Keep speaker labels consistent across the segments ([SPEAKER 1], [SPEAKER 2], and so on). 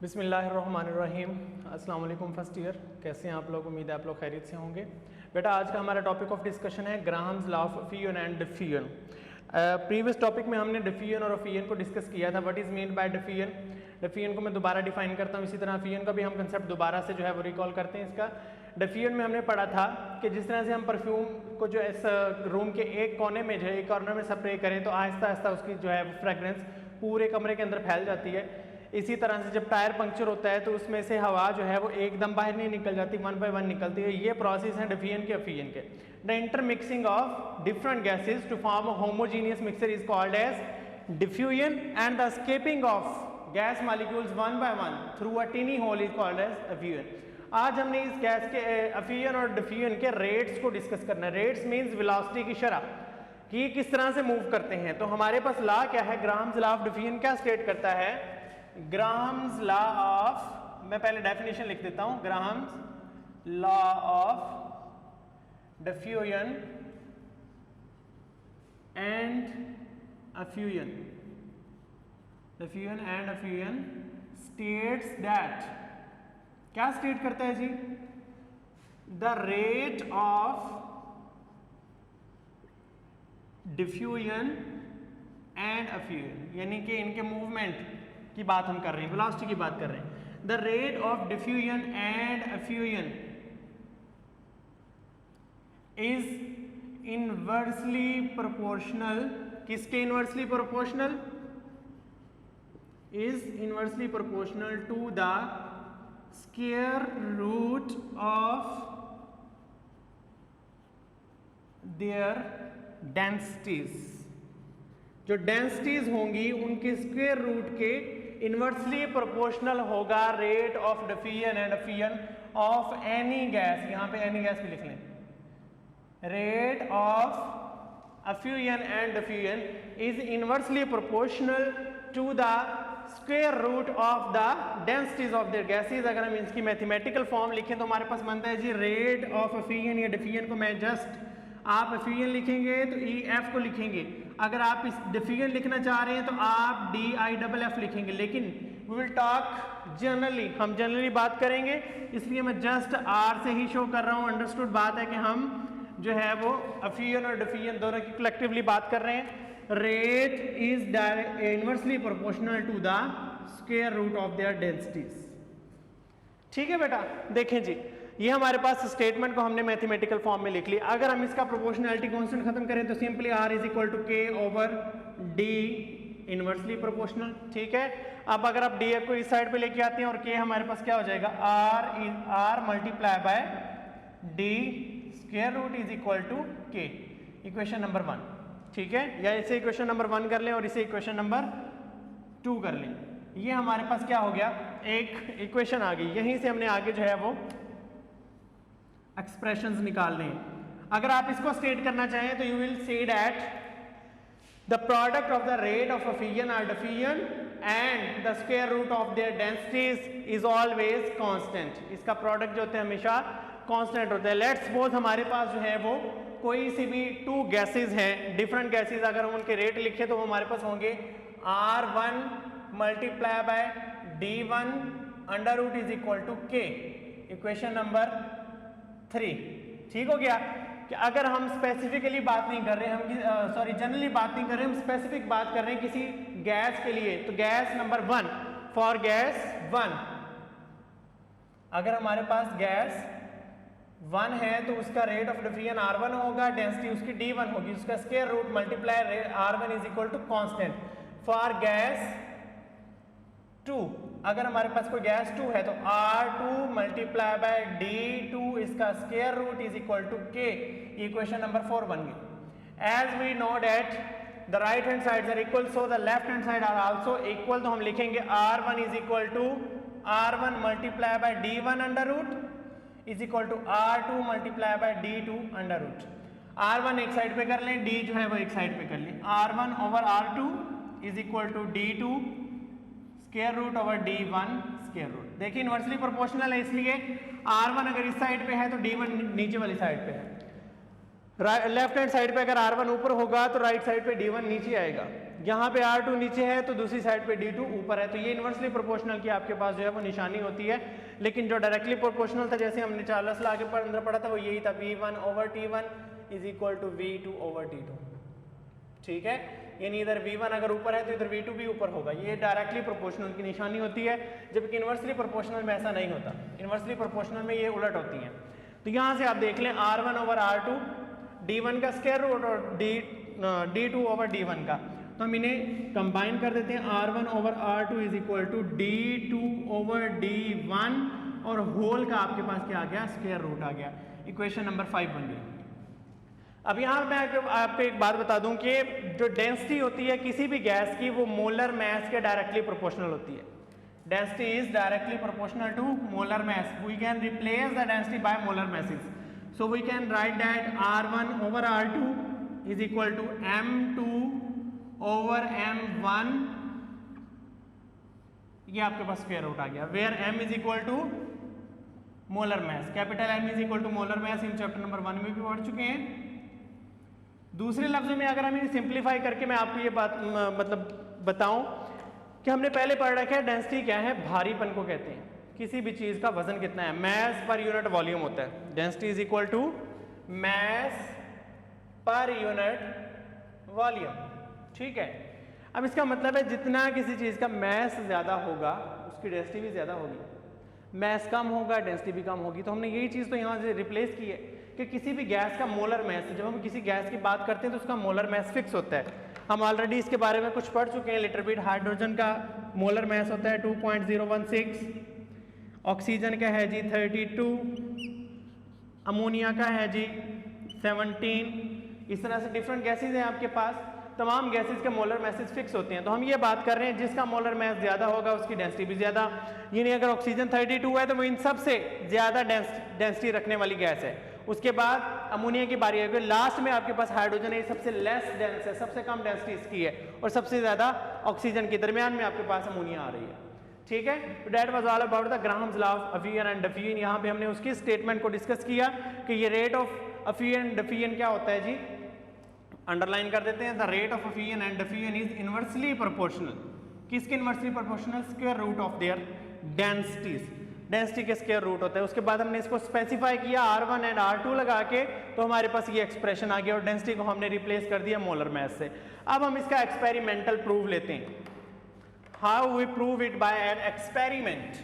[SPEAKER 1] बिस्मिल्लाहिर्रहमानिर्रहीम। अस्सलाम वालेकुम फर्स्ट ईयर, कैसे हैं आप लोग? उम्मीद है आप लोग खैरियत से होंगे। बेटा आज का हमारा टॉपिक ऑफ डिस्कशन है Graham's law of fusion and diffusion. Previous topic में हमने डिफ्यूजन और फ्यूजन को डिस्कस किया था। What is mean by diffusion? Diffusion को मैं दोबारा डिफाइन करता हूँ, इसी तरह फ्यूजन का भी हम कंसेप्ट दोबारा से जो है वो रिकॉल करते हैं। इसका डिफ्यूजन में हमने पढ़ा था कि जिस तरह से हम परफ्यूम को जो इस रूम के एक कोने में जो है एक कॉर्नर में स्प्रे करें तो आहिस्ता आहिस्ता उसकी जो है फ्रेगरेंस पूरे कमरे के अंदर फैल जाती है। इसी तरह से जब टायर पंक्चर होता है तो उसमें से हवा जो है वो एकदम बाहर नहीं निकल जाती, वन बाय वन निकलती है। ये प्रोसेस है डिफ्यूजन के फ्यूजन के। The intermixing of different gases to form a homogeneous mixture is called as diffusion and the escaping of gas molecules one by one through a tiny hole is called as effusion. आज हमने इस gas के fusion और diffusion के rates को discuss करना है। Rates means velocity की शरह कि किस तरह से मूव करते हैं। तो हमारे पास लॉ क्या है? ग्राहम्स लॉ ऑफ डिफ्यूजन क्या स्टेट करता है? ग्राहम्स लॉ ऑफ, मैं पहले डेफिनेशन लिख देता हूं, Graham's law of diffusion and fusion, diffusion and fusion states that, क्या स्टेट करता है जी? The rate of diffusion and fusion, यानी कि इनके मूवमेंट की बात हम कर रहे हैं, वेलोसिटी की बात कर रहे हैं। The rate of diffusion and fusion is inversely proportional, किसके inversely proportional? Is inversely proportional to the square root of their densities. जो डेंसिटीज होंगी उनके स्क्वायर रूट के इनवर्सली प्रोपोर्शनल होगा rate of diffusion and fusion of any gas. यहां पे any gas भी लिख लें। Rate of fusion and diffusion is inversely proportional to the square root of the densities of their gases. अगर हम इसकी मैथमेटिकल फॉर्म लिखें तो हमारे पास बनता है जी रेट ऑफ फ्यूजन या डिफ्यूजन को मैं जस्ट, आप फ्यूजन लिखेंगे तो ई एफ को लिखेंगे। अगर आप इस डिफ्यूजन लिखना चाह रहे हैं तो आप डी आई डबल एफ लिखेंगे। लेकिन वी विल टॉक जनरली, हम जनरली बात करेंगे, इसलिए मैं जस्ट आर से ही शो कर रहा हूं। अंडरस्टूड बात है कि हम जो है वो फ्यूजन और डिफ्यूजन दोनों की कलेक्टिवली बात कर रहे हैं। Rate is inversely proportional to the square root of their densities. ठीक है बेटा, देखें जी, ये हमारे पास स्टेटमेंट को हमने मैथमेटिकल फॉर्म में लिख लिया। अगर हम इसका प्रोपोर्शनैलिटी कांस्टेंट खत्म करें तो simply R is equal to K over D inversely proportional. ठीक है, अब अगर आप DF को इस साइड पे लेके आते हैं और K हमारे पास क्या हो जाएगा? R multiply by D square root is equal to K। Equation number 1। ठीक है, या इसे इक्वेशन नंबर 1 कर लें और इसे इक्वेशन नंबर 2 कर लें। ये हमारे पास क्या हो गया? एक इक्वेशन आ गई। यहीं से हमने आगे जो है वो एक्सप्रेशंस निकालने हैं। अगर आप इसको स्टेट करना चाहें तो you will say that the product of the rate of fusion और diffusion and the square root of their densities is always constant. इसका प्रोडक्ट जो होता है हमेशा कांस्टेंट होता है। लेट्स सपोज हमारे पास जो है वो कोई सी भी टू गैसेज हैं, डिफरेंट गैसेज, अगर हम उनके रेट लिखे तो वो हमारे पास होंगे R1 multiply by D1 under root is equal to K। Equation number 3। ठीक हो गया कि अगर हम स्पेसिफिकली बात नहीं कर रहे, हम सॉरी जनरली बात नहीं कर रहे, हम स्पेसिफिक बात कर रहे हैं किसी गैस के लिए, तो गैस नंबर 1, फॉर गैस 1, अगर हमारे पास गैस 1 है तो उसका रेट ऑफ डिफ्यूजन R1 होगा, डेंसिटी उसकी D1 होगी, उसका square root multiply R1 is equal to constant. For gas 2, अगर हमारे पास कोई गैस 2 है तो R2 मल्टीप्लाई बाय D2 इसका square root is equal to K। Equation number 4 बन गई। As we know that the right hand sides are equal so the left hand side are also equal, तो हम लिखेंगे R1 is equal to R1 multiply by D1 under root is equal to R2 multiply by D2 under root. R1 एक side पे कर लें, D जो है वो एक साइड पे कर लें। R1 over R2 is equal to D2 square root over D1 square root. देखिए इनवर्सली प्रोपोर्शनल है, इसलिए R1 अगर इस साइड पे है तो D1 नीचे वाली साइड पे है। लेफ्ट हैंड साइड पे अगर R1 ऊपर होगा तो राइट साइड पे D1 नीचे आएगा। यहाँ पे R2 नीचे है तो दूसरी साइड पे D2 ऊपर है, तो ये इन्वर्सली प्रोपोर्शनल की आपके पास जो है वो निशानी होती है। लेकिन जो डायरेक्टली प्रोपोर्शनल था, जैसे हमने चार्ल्स लॉ के अंदर पढ़ा था, वो यही था V1/T1 is equal to V2/T2। ठीक है, यानी इधर V1 अगर ऊपर है तो इधर V2 भी ऊपर होगा, ये डायरेक्टली प्रोपोर्शनल की निशानी होती है। जबकि इन्वर्सली प्रोपोर्शनल में ऐसा नहीं होता, इन्वर्सली प्रोपोर्शनल में ये उलट होती हैं। तो यहाँ से आप देख लें R1/R2, D1 का स्क्वायर रूट और D2/D1 का, तो हम इन्हें कंबाइन कर देते हैं। R1/R2 is equal to D2/D1 और होल का आपके पास क्या आ गया, स्क्वायर रूट आ गया। इक्वेशन नंबर 5 बन गई। अब यहाँ मैं आपको एक बात बता दूं कि जो डेंसिटी होती है किसी भी गैस की, वो मोलर मास के डायरेक्टली प्रोपोर्शनल होती है। Density is directly proportional to molar mass. We can replace the density by molar masses, so we can write that R1/R2 is equal to M2/M1, ये आपके पास स्क्वायर रूट आ गया, where M is equal to molar mass. Capital M is equal to molar mass in chapter number 1 में भी पढ़ चुके हैं। दूसरे लफ्जों में अगर हम इन्हें सिंप्लीफाई करके मैं आपको ये बात मतलब बताऊं कि हमने पहले पढ़ रखा है डेंसिटी क्या है, भारीपन को कहते हैं। किसी भी चीज का वजन कितना है, मास पर यूनिट वॉल्यूम होता है। Density is equal to mass per unit volume. ठीक है, अब इसका मतलब है जितना किसी चीज का मास ज्यादा होगा उसकी डेंसिटी भी ज्यादा होगी, मास कम होगा डेंसिटी भी कम होगी। तो हमने यही चीज तो यहाँ से रिप्लेस की है कि किसी भी गैस का मोलर मास, जब हम किसी गैस की बात करते हैं तो उसका मोलर मास फिक्स होता है। हम ऑलरेडी इसके बारे में कुछ पढ़ चुके हैं। लिटर बिट हाइड्रोजन का मोलर मास होता है 2.016, ऑक्सीजन का है जी 32, अमोनिया का है जी 17। इस तरह से डिफरेंट गैसेज हैं आपके पास, तमाम गैसेज के मोलर मैसेज फिक्स होते हैं। तो हम ये बात कर रहे हैं जिसका मोलर मास ज्यादा होगा उसकी डेंसिटी भी ज्यादा। यानी अगर ऑक्सीजन 32 है तो वो इन सबसे ज्यादा डेंसिटी रखने वाली गैस है। उसके बाद अमोनिया की बारी आएगी, लास्ट में आपके पास हाइड्रोजन है, सबसे लेस डेंस है, सबसे कम डेंसिटी इसकी है, और सबसे ज्यादा ऑक्सीजन के दरमियान में आपके पास अमोनिया आ रही है। ठीक है, that was all about the Graham's law of effusion and diffusion. यहाँ पे हमने उसकी स्टेटमेंट को डिस्कस किया कि ये rate of effusion and diffusion क्या होता है जी, अंडरलाइन कर देते हैं। The rate of effusion and diffusion is inversely proportional. किसके inversely proportional? Square root of their densities. Density के स्क्वायर रूट होता है। उसके बाद हमने इसको स्पेसिफाई किया R1 एंड R2 लगा के, तो हमारे पास ये एक्सप्रेशन आ गया और डेंसिटी को हमने रिप्लेस कर दिया मोलर मास से। अब हम इसका एक्सपेरिमेंटल प्रूफ लेते हैं। How we prove it by an experiment.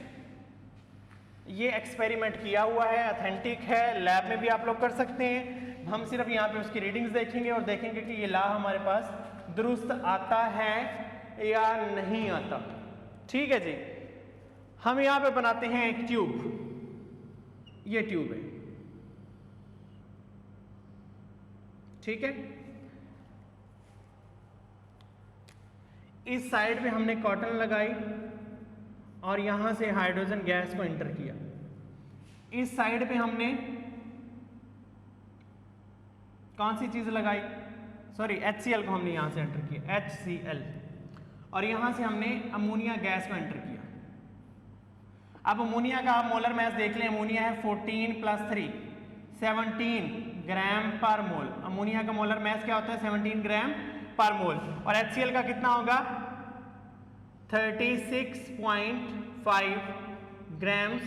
[SPEAKER 1] ये एक्सपेरिमेंट किया हुआ है, ऑथेंटिक है, लैब में भी आप लोग कर सकते हैं। हम सिर्फ यहाँ पे उसकी रीडिंग्स देखेंगे और देखेंगे कि ये लॉ हमारे पास दुरुस्त आता है या नहीं आता। ठीक है जी, हम यहाँ पे बनाते हैं एक ट्यूब। ये ट्यूब है, ठीक है। इस साइड पे हमने कॉटन लगाई और यहां से हाइड्रोजन गैस को एंटर किया। इस साइड पे हमने कौन सी चीज लगाई? सॉरी, HCl को हमने यहां से एंटर किया, HCl, और यहां से हमने अमोनिया गैस को एंटर किया। अब अमोनिया का आप मोलर मास देख लें। अमोनिया है 14 + 3 17 ग्राम पर मोल। अमोनिया का मोलर मास क्या होता है? 17 ग्राम पर मोल। और HCl का कितना होगा? 36.5 ग्राम्स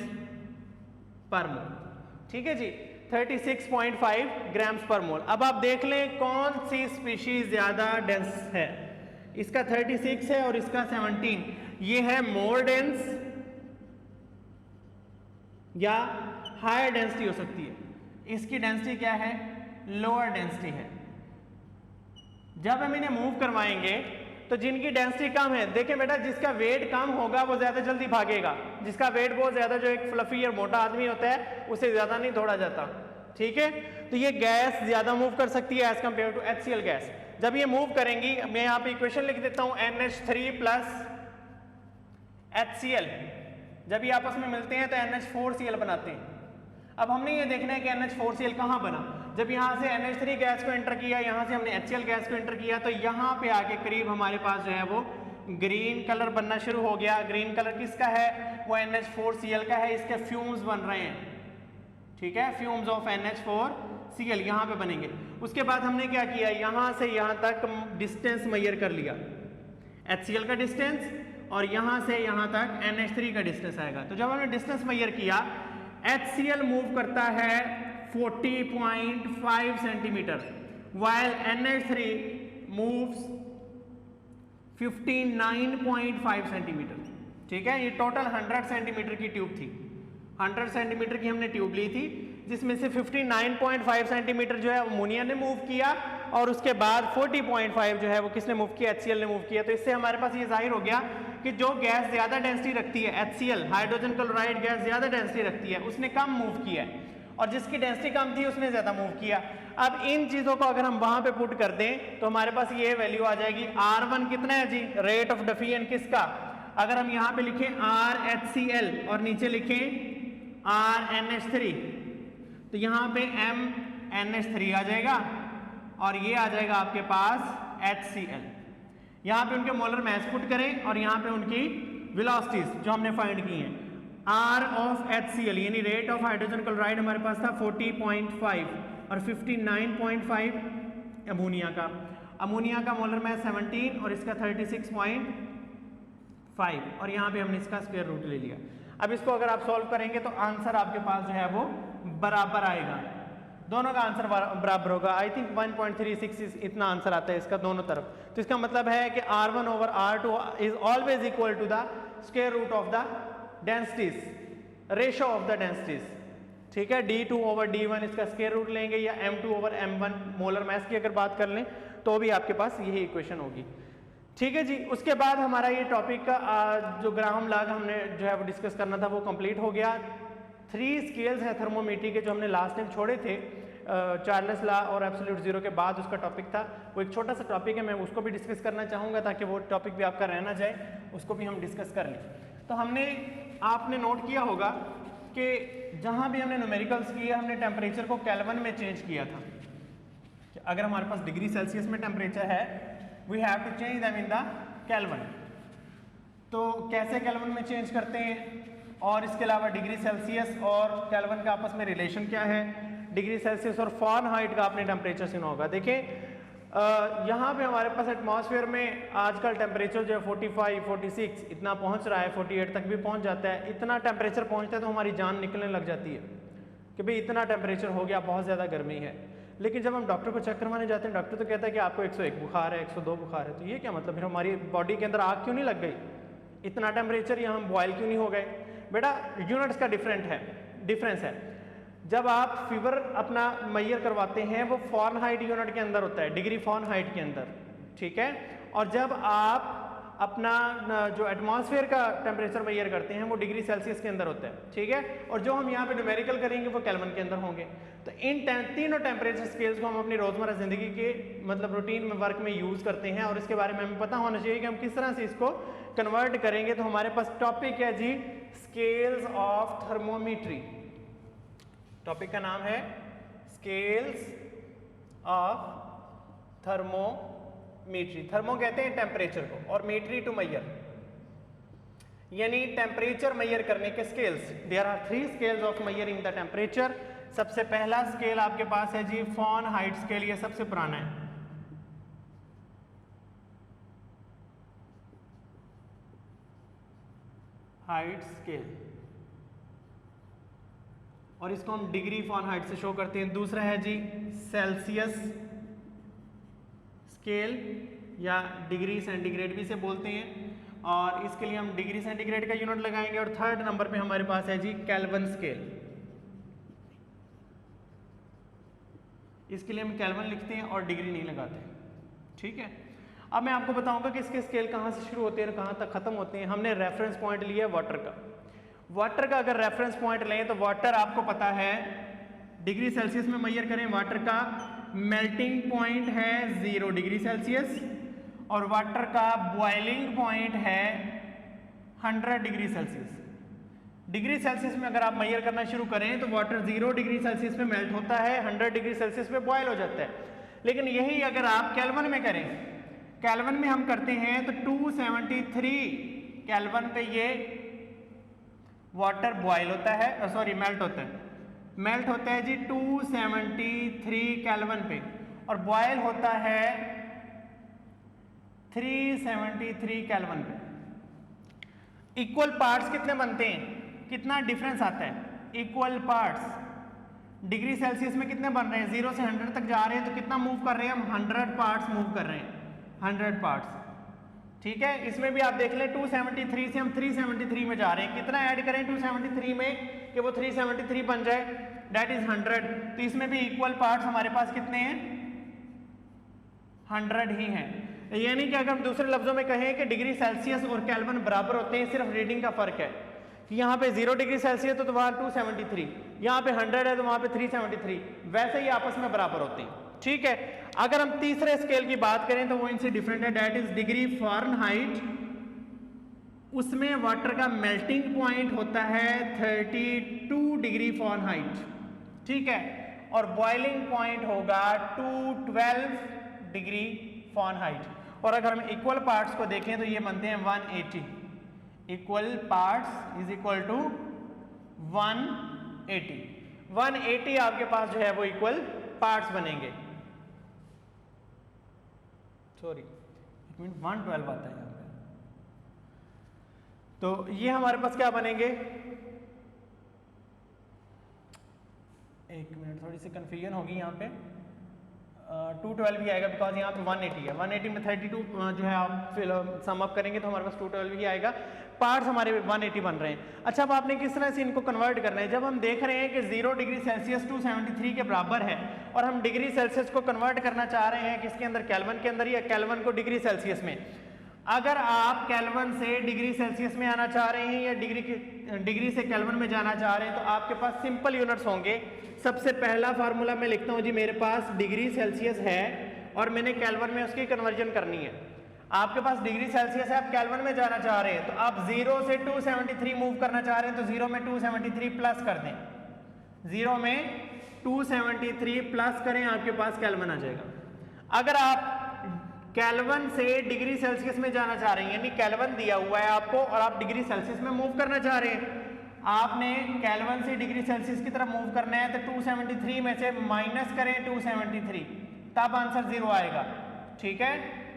[SPEAKER 1] पर मोल। ठीक है जी, 36.5 ग्राम्स पर मोल। अब आप देख लें कौन सी स्पीशीज ज्यादा डेंस है। इसका 36 है और इसका 17। ये है मोर डेंस या हायर डेंसिटी हो सकती है। इसकी डेंसिटी क्या है? लोअर डेंसिटी है। जब हम इन्हें मूव करवाएंगे तो जिनकी डेंसिटी कम है, देखें बेटा, जिसका वेट कम होगा वो ज्यादा जल्दी भागेगा। जिसका वेट बहुत ज्यादा, जो एक फ्लफी और मोटा आदमी होता है, उसे ज्यादा नहीं दौड़ा जाता। ठीक है, तो ये गैस ज्यादा मूव कर सकती है as compare to HCl gas. जब ये मूव करेंगी, मैं यहाँ पे इक्वेशन लिख देता हूँ, NH3 + HCl। जब ये आपस में मिलते हैं तो NH4Cl बनाते हैं। अब हमने ये देखना है कि NH4Cl कहाँ बना। जब यहाँ से NH3 गैस को एंटर किया, यहाँ से हमने HCl गैस को एंटर किया, तो यहाँ पे आके करीब हमारे पास जो है वो ग्रीन कलर बनना शुरू हो गया। ग्रीन कलर किसका है? वो NH4Cl का है। इसके फ्यूम्स बन रहे हैं। ठीक है, फ्यूम्स ऑफ NH4 Cl यहाँ पे बनेंगे। उसके बाद हमने क्या किया, यहाँ से यहाँ तक डिस्टेंस मेजर कर लिया, HCl का डिस्टेंस, और यहाँ से यहाँ तक NH3 का डिस्टेंस आएगा। तो जब हमने डिस्टेंस मेजर किया, HCl मूव करता है 40.5 centimetre, while NH3 moves 59.5 centimetre. ठीक है, ये टोटल 100 सेंटीमीटर की ट्यूब थी, 100 सेंटीमीटर की हमने ट्यूब ली थी, जिसमें से 59.5 सेंटीमीटर जो है अमोनिया ने मूव किया, और उसके बाद 40.5 जो है वो किसने मूव किया, HCl ने मूव किया। तो इससे हमारे पास ये जाहिर हो गया कि जो गैस ज्यादा डेंसिटी रखती है, HCl हाइड्रोजन क्लोराइड गैस ज्यादा डेंसिटी रखती है, उसने कम मूव किया है, और जिसकी डेंसिटी कम थी उसने ज्यादा मूव किया। अब इन चीजों को अगर हम वहां पे पुट कर दें तो हमारे पास ये वैल्यू आ जाएगी। R1 कितना है जी, रेट ऑफ डिफिजन किसका, अगर हम यहाँ पे लिखें RHCl और नीचे लिखें RNH3, तो यहाँ पे MNH3 आ जाएगा, और ये आ जाएगा आपके पास HCl। यहाँ पे उनके मोलर मास पुट करें, और यहाँ पे उनकी वेलोसिटीज जो हमने फाइंड की हैं। R ऑफ HCl यानी रेट ऑफ हाइड्रोजन क्लोराइड हमारे पास था 40.5 और 59.5 अमोनिया का मोलर मास 17 और इसका 36.5, और यहाँ पे हमने इसका स्क्वायर रूट ले लिया। अब इसको अगर आप सॉल्व करेंगे तो आंसर आपके पास जो है वो बराबर आएगा, दोनों का आंसर बराबर होगा। आई थिंक 1.36 इतना आंसर आता है इसका दोनों तरफ। तो इसका मतलब है कि R1 over R2 is always equal to the square root of the densities, ratio of the densities. ठीक है, D2 ओवर D1 इसका स्क्वायर रूट लेंगे, या M2 over M1 molar mass की अगर बात कर लें तो भी आपके पास यही इक्वेशन होगी। ठीक है जी, उसके बाद हमारा ये टॉपिक का जो ग्राम लॉ हमने जो है वो डिस्कस करना था वो कंप्लीट हो गया। 3 स्केल्स हैं थर्मोमीटर के जो हमने लास्ट टाइम छोड़े थे, चार्ल्स लॉ और एब्सोल्यूट जीरो के बाद उसका टॉपिक था। वो एक छोटा सा टॉपिक है, मैं उसको भी डिस्कस करना चाहूँगा ताकि वो टॉपिक भी आपका रहना जाए, उसको भी हम डिस्कस कर लें। तो हमने आपने नोट किया होगा कि जहाँ भी हमने न्यूमेरिकल्स किए हमने टेम्परेचर को केल्विन में चेंज किया था। अगर हमारे पास डिग्री सेल्सियस में टेम्परेचर है, we have to change them in the Kelvin. तो कैसे केल्विन में चेंज करते हैं, और इसके अलावा डिग्री सेल्सियस और केल्विन का आपस में रिलेशन क्या है, डिग्री सेल्सियस और फ़ारेनहाइट का आपने टेम्परेचर सुना होगा। देखिए यहाँ पे हमारे पास एटमॉस्फेयर में आजकल टेम्परेचर जो है 45, 46 इतना पहुँच रहा है, 48 तक भी पहुँच जाता है। इतना टेम्परेचर पहुँचता है तो हमारी जान निकलने लग जाती है कि भाई इतना टेम्परेचर हो गया, बहुत ज़्यादा गर्मी है। लेकिन जब हम डॉक्टर को चेक करवाने जाते हैं, डॉक्टर तो कहता है कि आपको 101 बुखार है, 102 बुखार है। तो ये क्या मतलब, फिर हमारी बॉडी के अंदर आग क्यों नहीं लग गई, इतना टेम्परेचर या हम बॉयल क्यों नहीं हो गए। बेटा यूनिट्स का डिफरेंस है। जब आप फीवर अपना मेजर करवाते हैं वो फ़ारेनहाइट यूनिट के अंदर होता है, डिग्री फ़ारेनहाइट के अंदर, ठीक है। और जब आप अपना जो एटमॉस्फेयर का टेम्परेचर मेजर करते हैं वो डिग्री सेल्सियस के अंदर होता है, ठीक है। और जो हम यहाँ पे न्यूमेरिकल करेंगे वो केल्विन के अंदर होंगे। तो इन तीनों टेम्परेचर स्केल्स को हम अपनी रोज़मर्रा ज़िंदगी के मतलब रूटीन में वर्क में यूज़ करते हैं, और इसके बारे में हमें पता होना चाहिए कि हम किस तरह से इसको कन्वर्ट करेंगे। तो हमारे पास टॉपिक है जी स्केल्स ऑफ थर्मोमीट्री। टॉपिक का नाम है स्केल्स ऑफ थर्मोमीट्री। थर्मो कहते हैं टेम्परेचर को, और मीट्री टू मेजर, यानी टेम्परेचर मेजर करने के scales. There are 3 scales of measuring the temperature. सबसे पहला स्केल आपके पास है जी फ़ारेनहाइट स्केल, ये सबसे पुराना है। हाइट स्केल, और इसको हम डिग्री फ़ारेनहाइट से शो करते हैं। दूसरा है जी सेल्सियस स्केल, या डिग्री सेंटीग्रेड भी इसे बोलते हैं, और इसके लिए हम डिग्री सेंटीग्रेड का यूनिट लगाएंगे। और थर्ड नंबर पे हमारे पास है जी केल्विन स्केल, इसके लिए हम केल्विन लिखते हैं और डिग्री नहीं लगाते, ठीक है। अब मैं आपको बताऊंगा कि इसके स्केल कहाँ से शुरू होते हैं और कहाँ तक खत्म होते हैं। हमने रेफरेंस पॉइंट लिया वाटर का। वाटर का अगर रेफरेंस पॉइंट लें तो वाटर आपको पता है डिग्री सेल्सियस में मेजर करें, वाटर का मेल्टिंग पॉइंट है 0 डिग्री सेल्सियस, और वाटर का बॉइलिंग पॉइंट है 100 डिग्री सेल्सियस। डिग्री सेल्सियस में अगर आप मेजर करना शुरू करें तो वाटर 0 डिग्री सेल्सियस पे मेल्ट होता है, 100 डिग्री सेल्सियस पे बॉयल हो जाता है। लेकिन यही अगर आप केल्विन में करें, केल्विन में हम करते हैं तो 273 केल्विन पे ये वाटर बॉयल होता है, सॉरी मेल्ट होता है। मेल्ट होता है जी 273 केल्विन पे, और बॉयल होता है 373 केल्विन पे। इक्वल पार्ट्स कितने बनते हैं, कितना डिफरेंस आता है? इक्वल पार्ट्स डिग्री सेल्सियस में कितने बन रहे हैं? 0 से 100 तक जा रहे हैं तो कितना मूव कर रहे हैं हम? 100 पार्ट्स मूव कर रहे हैं, 100 पार्ट्स। ठीक है, इसमें भी आप देख लें 273 से हम 373 में जा रहे हैं, कितना ऐड करें 273 में कि वो 373 बन जाए, दैट इज 100। तो इसमें भी इक्वल पार्ट्स हमारे पास कितने हैं? 100 ही हैं। यानी कि अगर हम दूसरे लफ्जों में कहें कि डिग्री सेल्सियस और केल्विन बराबर होते हैं, सिर्फ रीडिंग का फर्क है कि यहाँ पे 0 डिग्री सेल्सियस तो वहाँ 273, यहाँ पे 100 है तो वहाँ पे 373, वैसे ही आपस में बराबर होते हैं। ठीक है, अगर हम तीसरे स्केल की बात करें तो वो इनसे डिफरेंट है, डेट इज डिग्री फ़ारेनहाइट। उसमें वाटर का मेल्टिंग पॉइंट होता है 32 डिग्री फ़ारेनहाइट। ठीक है, और बॉइलिंग पॉइंट होगा 212 डिग्री फ़ारेनहाइट। और अगर हम इक्वल पार्ट्स को देखें तो ये बनते हैं 180। Equal parts is equal to 180। 180 आपके पास जो है वो इक्वल पार्ट्स बनेंगे। सॉरी, 112 आता है यहाँ पे। तो ये हमारे पास क्या बनेंगे? एक मिनट, थोड़ी सी कंफ्यूजन होगी यहाँ पे। 212 भी आएगा बिकॉज यहाँ पे 180 है, 180 में 32 जो है आप फिर सम अप करेंगे तो हमारे पास 212 ही आएगा। पार्ट्स हमारे 180 बन रहे हैं। अच्छा, अब आपने किस तरह से इनको कन्वर्ट करना है? जब हम देख रहे हैं कि 0 डिग्री सेल्सियस 273 के बराबर है और हम डिग्री सेल्सियस को कन्वर्ट करना चाह रहे हैं किसके अंदर? केल्विन के अंदर, या केल्विन को डिग्री सेल्सियस में। अगर आप केल्विन से डिग्री सेल्सियस में आना चाह रहे हैं या डिग्री से केल्विन में जाना चाह रहे हैं तो आपके पास सिंपल यूनिट्स होंगे। सबसे पहला फार्मूला मैं लिखता हूं जी, मेरे पास डिग्री सेल्सियस है और मैंने केल्विन में उसकी कन्वर्जन करनी है। आपके पास डिग्री सेल्सियस है, आप केल्विन में जाना चाह रहे हैं तो आप 0 से 273 मूव करना चाह रहे हैं तो 0 में 273 प्लस कर दें, 0 में 273 प्लस करें, आपके पास केल्विन आ जाएगा। अगर आप केल्विन से डिग्री सेल्सियस में जाना चाह रहे हैं, यानी केल्विन दिया हुआ है आपको और आप डिग्री सेल्सियस में मूव करना चाह रहे हैं, आपने केल्विन से डिग्री सेल्सियस की तरफ मूव करना है तो 273 में से माइनस करें 273, तब आंसर 0 आएगा। ठीक है,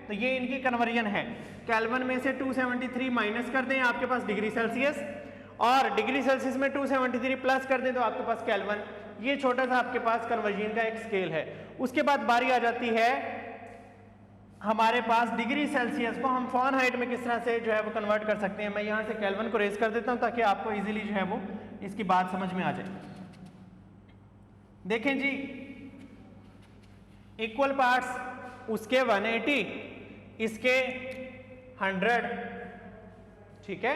[SPEAKER 1] तो ये इनकी कन्वर्जन है। केल्विन में से 273 माइनस कर दें, आपके पास डिग्री सेल्सियस, और डिग्री सेल्सियस में 273 प्लस कर दें तो आपके पास केल्विन। ये छोटा सा आपके पास कन्वर्जन का एक स्केल है। उसके बाद बारी आ जाती है हमारे पास डिग्री सेल्सियस को हम फ़ारेनहाइट में किस तरह से जो है वो कन्वर्ट कर सकते हैं। मैं यहाँ से केल्विन को रेज कर देता हूँ ताकि आपको इजीली जो है वो इसकी बात समझ में आ जाए। देखें जी, इक्वल पार्ट्स उसके 180, इसके 100। ठीक है,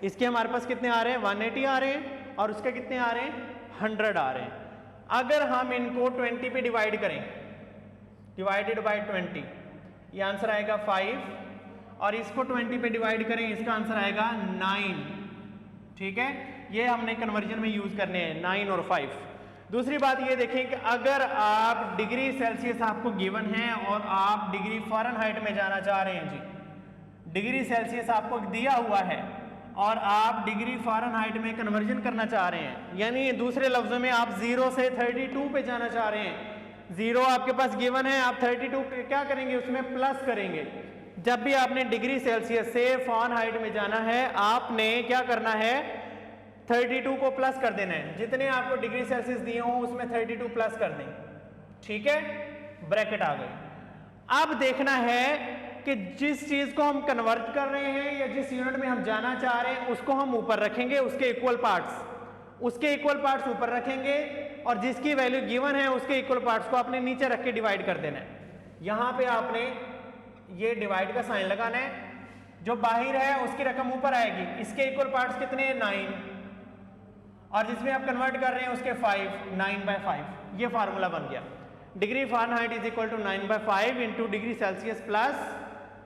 [SPEAKER 1] इसके हमारे पास कितने आ रहे हैं? 180 आ रहे हैं, और उसके कितने आ रहे हैं? 100 आ रहे हैं। अगर हम इनको 20 पे डिवाइड करें, डिवाइडेड बाय 20, ये आंसर आएगा 5, और इसको 20 पे डिवाइड करें, इसका आंसर आएगा 9। ठीक है, ये हमने कन्वर्जन में यूज करने हैं 9 और 5। दूसरी बात ये देखें कि अगर आप डिग्री सेल्सियस आपको गिवन है और आप डिग्री फ़ारेनहाइट में जाना चाह रहे हैं जी, डिग्री सेल्सियस आपको दिया हुआ है और आप डिग्री फ़ारेनहाइट में कन्वर्जन करना चाह रहे हैं, यानी दूसरे लफ्जों में आप 0 से 32 पे जाना चाह रहे हैं। 0 आपके पास गिवन है, आप 32 क्या करेंगे? उसमें प्लस करेंगे। जब भी आपने डिग्री सेल्सियस से फ़ारेनहाइट में जाना है, आपने क्या करना है? 32 को प्लस कर देना है। जितने आपको डिग्री सेल्सियस दिए हों उसमें 32 प्लस कर दें। ठीक है, ब्रैकेट आ गई। अब देखना है कि जिस चीज को हम कन्वर्ट कर रहे हैं या जिस यूनिट में हम जाना चाह रहे हैं उसको हम ऊपर रखेंगे, उसके इक्वल पार्ट्स ऊपर रखेंगे, और जिसकी वैल्यू गिवन है उसके इक्वल पार्ट्स को आपने नीचे रख के डिवाइड कर देना है। यहां पे आपने ये डिवाइड का साइन लगाना है, जो बाहर है उसकी रकम ऊपर आएगी। इसके इक्वल पार्ट्स कितने हैं? 9, और जिसमें आप कन्वर्ट कर रहे हैं उसके 5, 9/5। ये फार्मूला बन गया। Degree Fahrenheit is equal to 9/5 into degree Celsius plus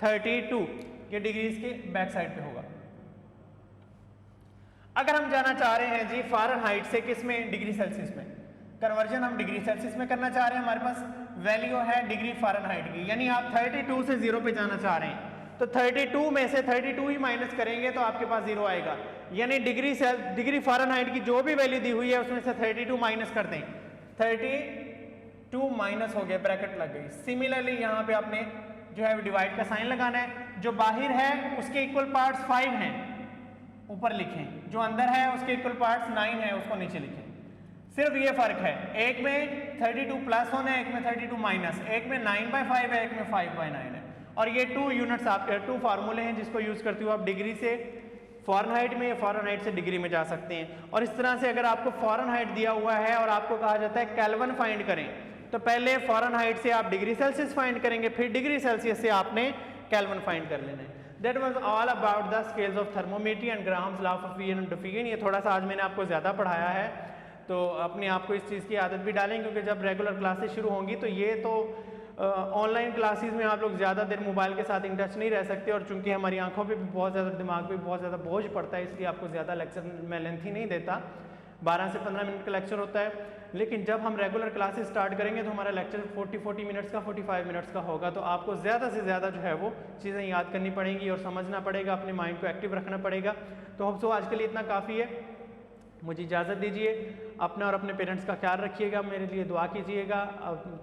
[SPEAKER 1] 32। ये डिग्री इसके बैक साइड पे होगा। अगर हम जाना चाह रहे हैं जी फ़ारेनहाइट से किस में? डिग्री सेल्सियस में। कन्वर्जन हम डिग्री सेल्सियस में करना चाह रहे हैं, हमारे पास वैल्यू है डिग्री फ़ारेनहाइट की, यानी आप 32 से 0 पे जाना चाह रहे हैं तो 32 में से 32 ही माइनस करेंगे तो आपके पास 0 आएगा, यानी डिग्री फ़ारेनहाइट की जो भी वैल्यू दी हुई है उसमें से 32 माइनस कर दें, 32 माइनस हो गया, ब्रैकेट लग गई। सिमिलरली यहाँ पे आपने जो है डिवाइड का साइन लगाना है, जो बाहर है उसके इक्वल पार्ट्स 5 हैं ऊपर लिखें, जो अंदर है उसके इक्वल पार्ट्स 9 है उसको नीचे लिखें। सिर्फ ये फर्क है, एक में 32 प्लस होना है, एक में 32 माइनस, एक में 9/5 है, एक में 5/9 है। और ये 2 यूनिट्स आपके 2 फार्मूले हैं जिसको यूज करते हुए आप डिग्री से फ़ारेनहाइट में या फ़ारेनहाइट से डिग्री में जा सकते हैं। और इस तरह से अगर आपको फ़ारेनहाइट दिया हुआ है और आपको कहा जाता है केल्विन फाइंड करें, तो पहले फ़ारेनहाइट से आप डिग्री सेल्सियस फाइंड करेंगे, फिर डिग्री सेल्सियस से आपने केल्विन फाइंड कर लेना है। That was all about the scales of thermometry and Graham's law of Diffusion and Diffusion। ये थोड़ा सा आज मैंने आपको ज़्यादा पढ़ाया है, तो अपने आप को इस चीज़ की आदत भी डालें, क्योंकि जब रेगुलर क्लासेस शुरू होंगी तो ये तो ऑनलाइन क्लासेस में आप लोग ज़्यादा देर मोबाइल के साथ इन टच नहीं रह सकते, और चूंकि हमारी आंखों पे भी बहुत ज़्यादा, दिमाग पे भी बहुत ज़्यादा बोझ पड़ता है, इसलिए आपको ज़्यादा लेक्चर मैं लेंथी नहीं देता, 12 से 15 मिनट का लेक्चर होता है। लेकिन जब हम रेगुलर क्लासेस स्टार्ट करेंगे तो हमारा लेक्चर 40 मिनट्स का, 45 मिनट्स का होगा, तो आपको ज़्यादा से ज़्यादा जो है वो चीज़ें याद करनी पड़ेंगी और समझना पड़ेगा, अपने माइंड को एक्टिव रखना पड़ेगा। तो होप सो आज के लिए इतना काफ़ी है, मुझे इजाज़त दीजिए। अपना और अपने पेरेंट्स का ख्याल रखिएगा, मेरे लिए दुआ कीजिएगा,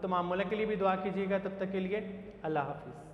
[SPEAKER 1] तमाम मुल्क के लिए भी दुआ कीजिएगा। तब तक के लिए अल्लाह हाफिज़।